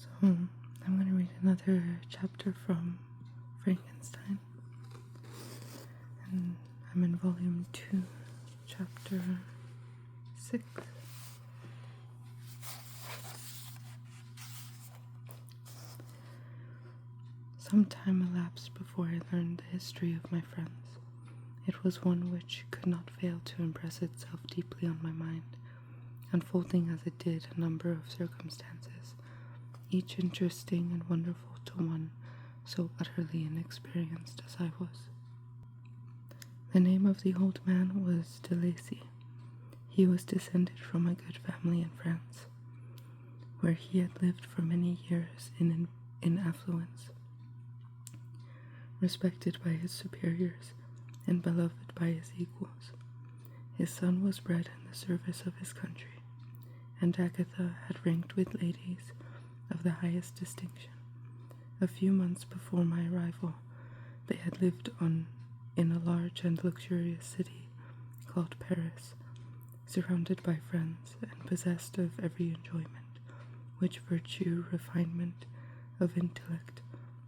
So I'm going to read another chapter from Frankenstein, and I'm in volume 2, chapter 6. Some time elapsed before I learned the history of my friends. It was one which could not fail to impress itself deeply on my mind, unfolding as it did a number of circumstances, each interesting and wonderful to one so utterly inexperienced as I was. The name of the old man was de Lacy. He was descended from a good family in France, where he had lived for many years in affluence, respected by his superiors and beloved by his equals. His son was bred in the service of his country, and Agatha had ranked with ladies of the highest distinction. A few months before my arrival, they had lived in a large and luxurious city called Paris, surrounded by friends and possessed of every enjoyment which virtue, refinement of intellect,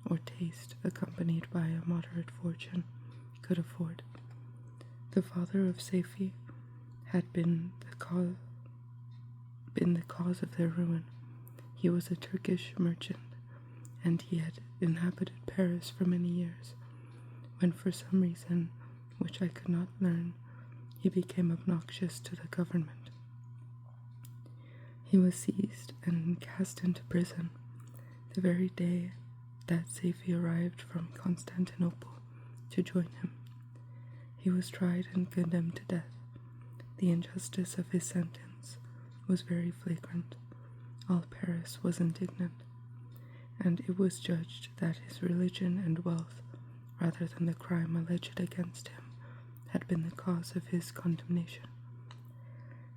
or taste, accompanied by a moderate fortune, could afford. The father of Safie had been the cause of their ruin. He was a Turkish merchant, and he had inhabited Paris for many years, when for some reason which I could not learn, he became obnoxious to the government. He was seized and cast into prison the very day that Safie arrived from Constantinople to join him. He was tried and condemned to death. The injustice of his sentence was very flagrant. All Paris was indignant, and it was judged that his religion and wealth, rather than the crime alleged against him, had been the cause of his condemnation.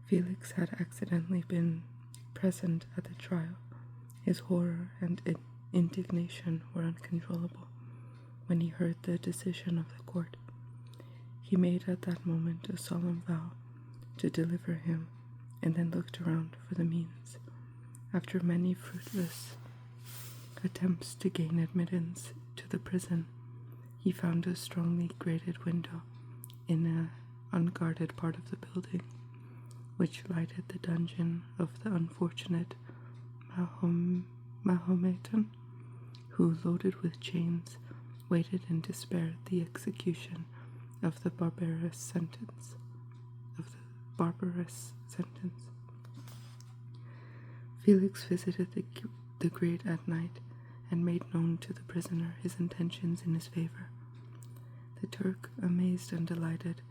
Felix had accidentally been present at the trial. His horror and indignation were uncontrollable when he heard the decision of the court. He made at that moment a solemn vow to deliver him, and then looked around for the means. After many fruitless attempts to gain admittance to the prison, he found a strongly grated window in an unguarded part of the building, which lighted the dungeon of the unfortunate Mahometan, who, loaded with chains, waited in despair the execution of the barbarous sentence. Felix visited the grate at night and made known to the prisoner his intentions in his favor. The Turk, amazed and delighted,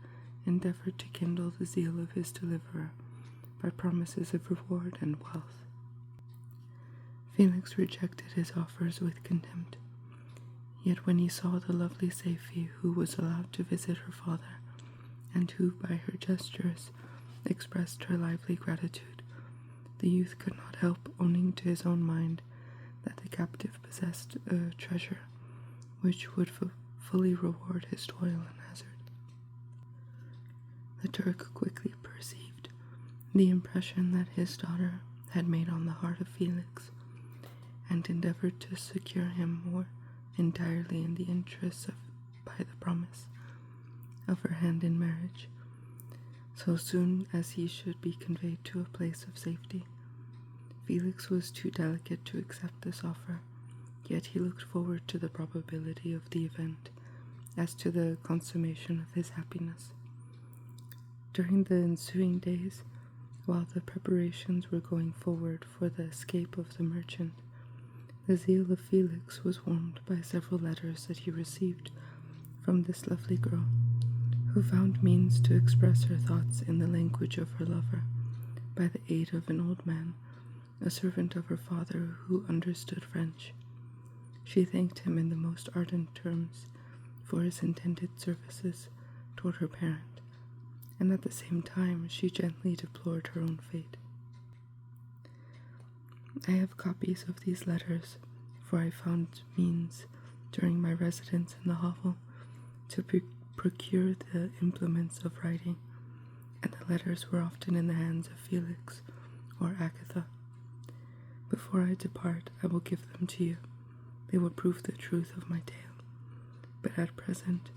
endeavored to kindle the zeal of his deliverer by promises of reward and wealth. Felix rejected his offers with contempt. Yet when he saw the lovely Safie, who was allowed to visit her father, and who by her gestures expressed her lively gratitude, the youth could not help owning to his own mind that the captive possessed a treasure which would fully reward his toil and hazard. The Turk quickly perceived the impression that his daughter had made on the heart of Felix, and endeavored to secure him more entirely in the interests by the promise of her hand in marriage, so soon as he should be conveyed to a place of safety. Felix was too delicate to accept this offer, yet he looked forward to the probability of the event as to the consummation of his happiness. During the ensuing days, while the preparations were going forward for the escape of the merchant, the zeal of Felix was warmed by several letters that he received from this lovely girl, who found means to express her thoughts in the language of her lover, by the aid of an old man, a servant of her father who understood French. She thanked him in the most ardent terms for his intended services toward her parent, and at the same time she gently deplored her own fate. I have copies of these letters, for I found means, during my residence in the hovel, to procure the implements of writing, and the letters were often in the hands of Felix or Agatha. Before Before I depart, I will give them to you. They will prove the truth of my tale. But at present,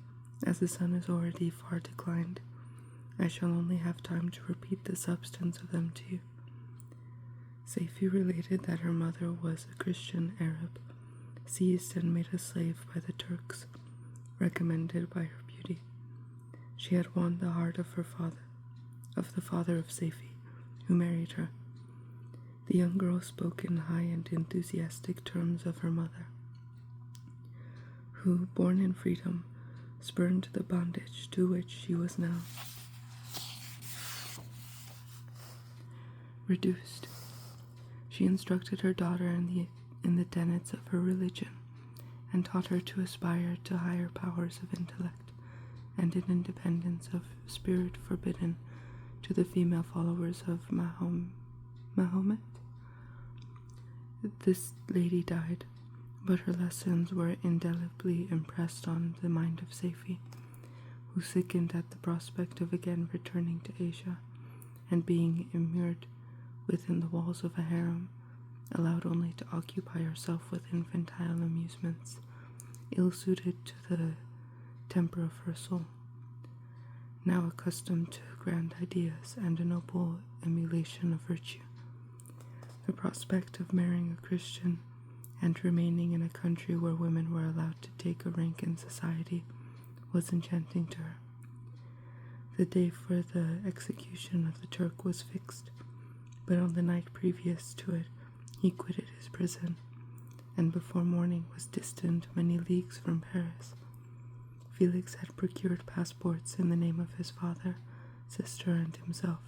as the sun is already far declined, I shall only have time to repeat the substance of them to you. Saifi related that her mother was a Christian Arab, seized and made a slave by the Turks, recommended by her beauty. She had won the heart of her father, of the father of Saifi, who married her. The young girl spoke in high and enthusiastic terms of her mother, who, born in freedom, spurned the bondage to which she was now reduced. She instructed her daughter in the tenets of her religion, and taught her to aspire to higher powers of intellect and an independence of spirit forbidden to the female followers of Mahomet. This lady died, but her lessons were indelibly impressed on the mind of Saifi, who sickened at the prospect of again returning to Asia and being immured within the walls of a harem, allowed only to occupy herself with infantile amusements, ill-suited to the temper of her soul. Now accustomed to grand ideas and a noble emulation of virtue, the prospect of marrying a Christian and remaining in a country where women were allowed to take a rank in society was enchanting to her. The day for the execution of the Turk was fixed, but on the night previous to it he quitted his prison, and before morning was distant many leagues from Paris. Felix had procured passports in the name of his father, sister, and himself.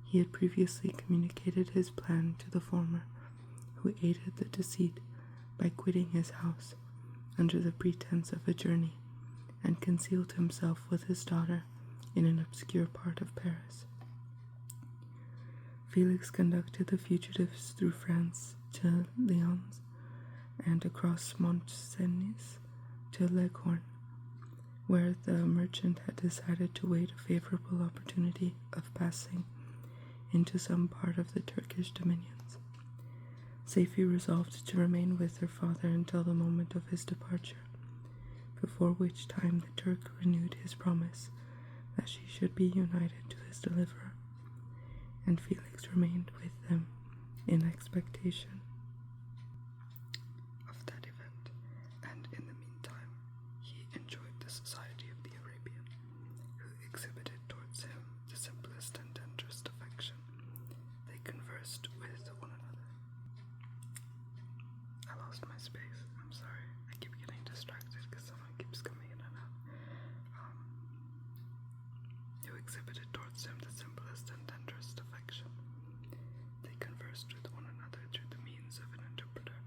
He had previously communicated his plan to the former, who aided the deceit by quitting his house under the pretense of a journey, and concealed himself with his daughter in an obscure part of Paris. Felix conducted the fugitives through France to Lyons and across Mont-Cenis to Leghorn, where the merchant had decided to wait a favorable opportunity of passing into some part of the Turkish dominions. Saifi resolved to remain with her father until the moment of his departure, before which time the Turk renewed his promise that she should be united to his deliverer, and Felix remained with them in expectation of that event, and in the meantime he enjoyed the society of the Arabian, who exhibited towards him the simplest and tenderest affection. They conversed with one another. I lost my space. I'm sorry. I keep getting distracted because someone keeps coming in and out. Who exhibited towards him the simplest and tenderest affection. They conversed with one another through the means of an interpreter,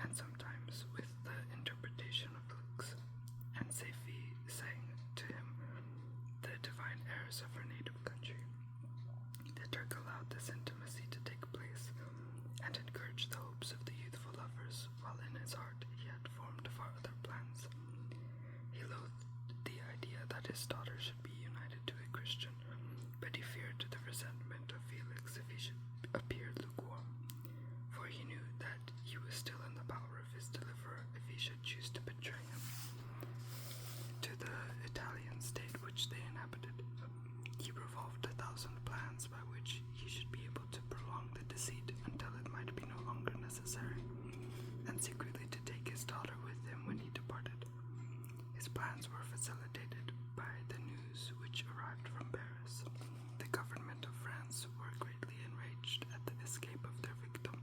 and sometimes with the interpretation of looks, and Saifi sang to him the divine airs of her native country. The Turk allowed this intimacy to take place, and encouraged the hopes of the youthful lovers, while in his heart he had formed far other plans. He loathed the idea that his daughter should be united to a Christian, but he feared the resentment of Felix if he should appear lukewarm, for he knew that he was still in the power of his deliverer if he should choose to betray him to the Italian state which they inhabited. He revolved 1,000 plans by which he should be able to prolong the deceit until it might be no longer necessary, and secretly to take his daughter with him when he departed. His plans were facilitated by the news which arrived from Paris. The government of France were greatly enraged at the escape of their victim,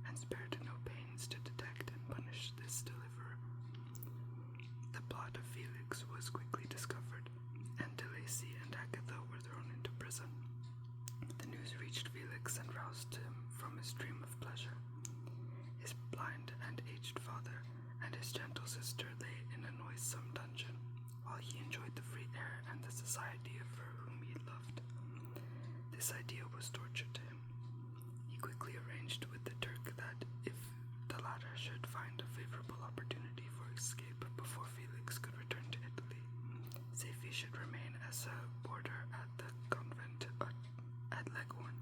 and spared no pains to detect and punish this deliverer. The plot of Felix was quickly discovered, and De Lacy and Agatha were thrown into prison. The news reached Felix and roused him from his dream of pleasure. His blind and aged father and his gentle sister lay in a noisome dungeon, while he enjoyed the free air and the society of her whom he loved. This idea was torture to him. He quickly arranged with the Turk that if the latter should find a favorable opportunity for escape before Felix could return to Italy, Saifi should remain as a boarder at the convent at Leghorn,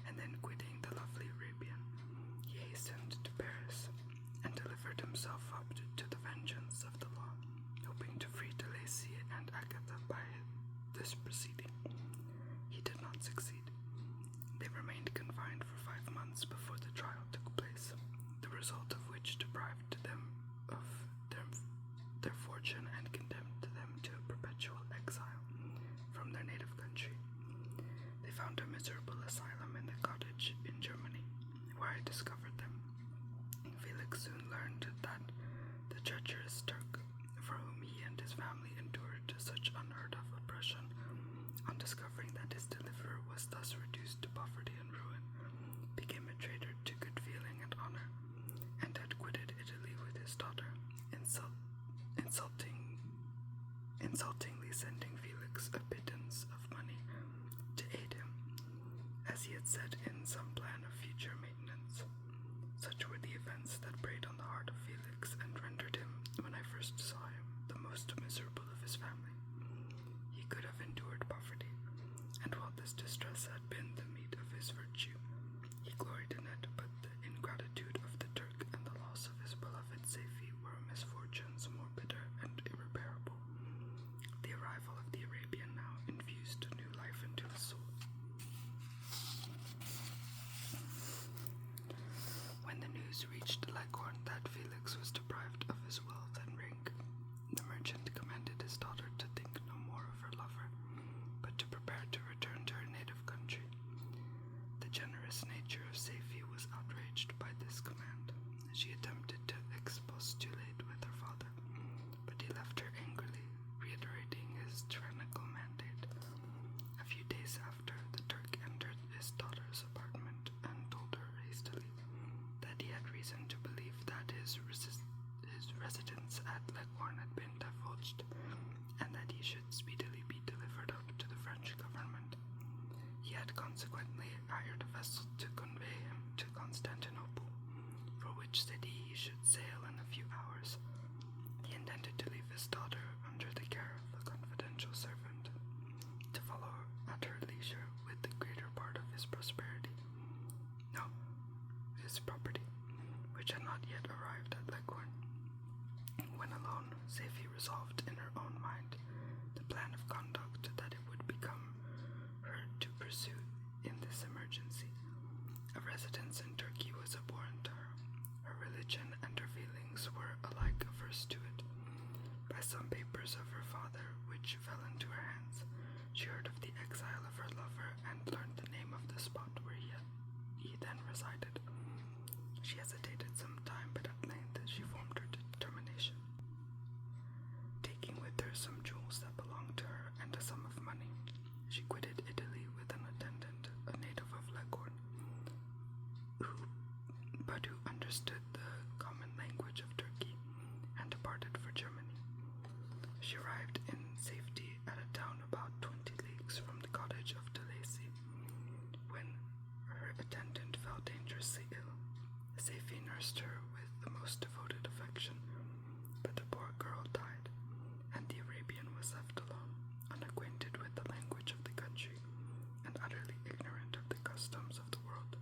and then quitting the lovely Arabian, this proceeding. He did not succeed. They remained confined for 5 months before the trial took place, the result of which deprived them of their fortune and condemned them to a perpetual exile from their native country. They found a miserable asylum in the cottage in Germany, where I discovered them. Felix soon learned that the treacherous Turk, for whom he and his family endured such unheard of oppression, on discovering that his deliverer was thus reduced to poverty and ruin, became a traitor to good feeling and honor, and had quitted Italy with his daughter, insultingly sending Felix a pittance of money to aid him, as he had said in some plan of future maintenance. Such were the events that preyed on the heart of Felix and rendered him, when I first saw him, the most miserable of his family. He could have endured poverty, and while this distress had been the meat of his virtue, he gloried in it, but the ingratitude of the Turk and the loss of his beloved Safie were misfortunes more bitter and irreparable. The arrival of the Arabian now infused new life into his soul. When the news reached Leghorn that Felix was deprived of his wealth and rank, the merchant commanded his daughter to think no more of her lover, but to prepare to return to her native country. The generous nature of Safie was outraged by this command. She attempted to expostulate with her father, but he left her angrily, reiterating his tyrannical mandate. A few days after, the Turk entered his daughter's apartment and told her hastily that he had reason to believe that his residence at Leghorn had been divulged, and that he should speedily be delivered up to the French government. He had consequently hired a vessel to convey him to Constantinople, for which city he should sail in a few hours. He intended to leave his daughter under the care of a confidential servant, to follow at her leisure with the greater part of his property, which had not yet arrived at Leghorn. When alone, Safie resolved in her own mind the plan of conduct that it would become her to pursue in this emergency. A residence in Turkey was abhorrent to her. Her religion and her feelings were alike averse to it. By some papers of her father, which fell into her hands, she heard of the exile of her lover and learned the name of the spot where he then resided. She hesitated some time, but at length she formed her determination. Taking with her some jewels that belonged to her and a sum of money, she quitted Italy with an attendant, a native of Leghorn, who understood the common language of Turkey, and departed for Germany. She arrived in safety at a town about 20 leagues from the cottage of Delacey, when her attendant fell dangerously ill. Safie nursed her with the most devoted affection, but the poor girl died, and the Arabian was left alone, unacquainted with the language of the country, and utterly ignorant of the customs of the world.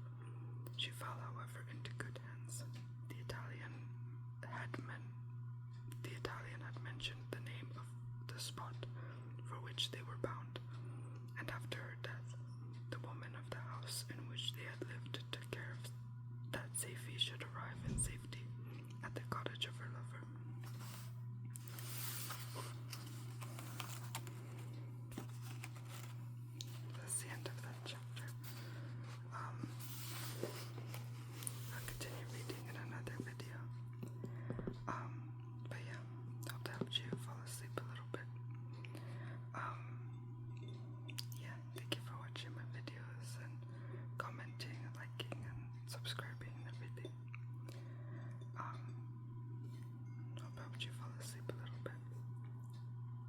She fell, however, into good hands. The Italian had mentioned the name of the spot for which they were bound, and after her death, the woman of the house in which they had lived